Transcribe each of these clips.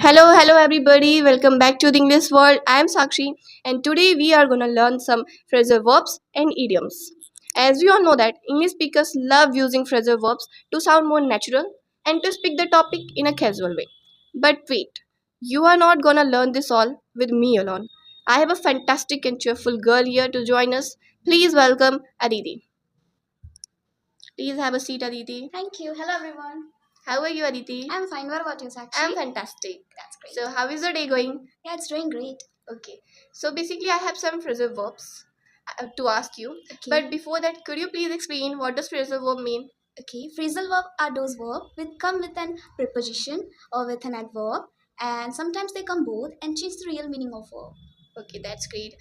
Hello everybody. Welcome back to the English World. I am Sakshi, and today we are gonna learn some phrasal verbs and idioms. As we all know that English speakers love using phrasal verbs to sound more natural and to speak the topic in a casual way. But wait, you are not gonna learn this all with me alone. I have a fantastic and cheerful girl here to join us. Please welcome Aditi. Please have a seat, Aditi. Thank you. Hello, everyone. How are you, Aditi? I'm fine. What about you, Sakshi? I'm fantastic. That's great. So, how is the day going? Yeah, it's doing great. Okay, so basically, I have some phrasal verbs to ask you. Okay. But before that, could you please explain what does phrasal verb mean? Okay. Phrasal verb are those verbs which come with an preposition or with an adverb, and sometimes they come both and change the real meaning of verb. Okay, that's great.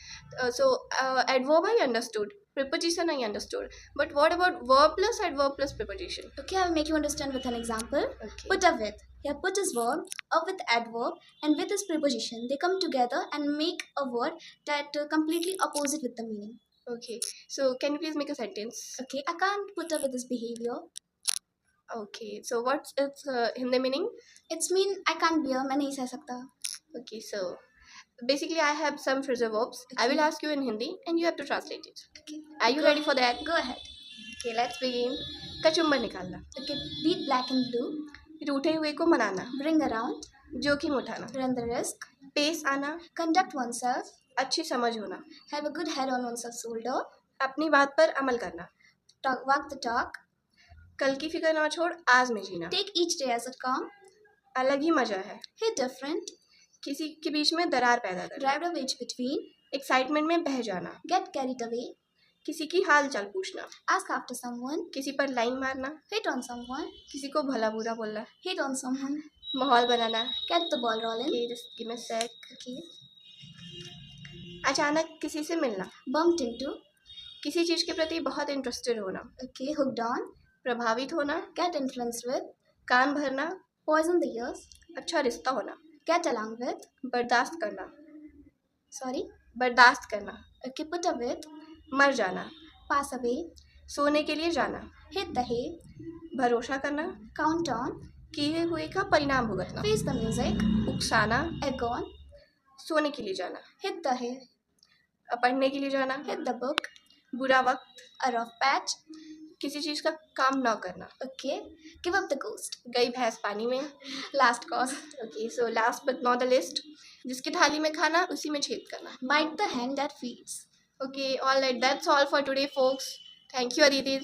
Adverb I understood, preposition I understood. But what about verb plus adverb plus preposition? Okay, I'll make you understand with an example. Okay. Put a with. Here, put is verb, a with adverb, and with is preposition. They come together and make a word that completely opposite with the meaning. Okay, so can you please make a sentence? Okay, I can't put up with this behavior. Okay, so what's its Hindi meaning? It's mean I can't bear. मैं नहीं सह सकता. Okay, so basically I have some phrasal verbs. I will ask you in Hindi and you have to translate it. Okay. Are you ready for that? Go ahead. Okay, let's begin. Kachumber निकालना, Okay, beat black and blue. रूठे हुए को मनाना, Bring around. जोखिम उठाना, Run the risk. पेश आना, Conduct oneself. अच्छी समझ होना, Have a good head on oneself's shoulder. अपनी बात पर अमल करना, Walk the talk. कल की फिक्र ना छोड़ आज में जीना, Take each day as it comes. अलग ही मजा है, Hit different. किसी के बीच में दरार पैदा करना, Drive a wedge between. Excitement में बह जाना, Get carried away. किसी की हाल चाल पूछना, Ask after someone. किसी पर लाइन मारना, Hit on someone. किसी को भला बुरा बोलना, Hit on someone. माहौल बनाना. Get the ball rolling. Okay, just give me a sec. Okay. अचानक किसी से मिलना, Bumped into. किसी चीज़ के प्रति बहुत इंटरेस्टेड होना, Okay. Hooked on. प्रभावित होना, Get influenced with. कान भरना, Poison the ears. अच्छा रिश्ता होना, Get along with. बर्दाश्त करना, Sorry. बर्दाश्त करना, Okay. Put up with. मर जाना, Pass away. सोने के लिए जाना, Hit the hay. भरोसा करना, Count on. किए हुए का परिणाम भुगतना, Face the music. उकसाना, Egg on. सोने के लिए जाना, Hit the hay. पढ़ने के लिए जाना, Hit the book. बुरा वक्त, A rough patch. किसी चीज़ का काम ना करना, Okay. Give up the ghost. गई भैंस पानी में. Last cause. Okay, so last but not the list, जिसकी थाली में खाना उसी में छेद करना. Bite the hand that feeds. Okay, all right, that's all for today, folks. Thank you, Aditi.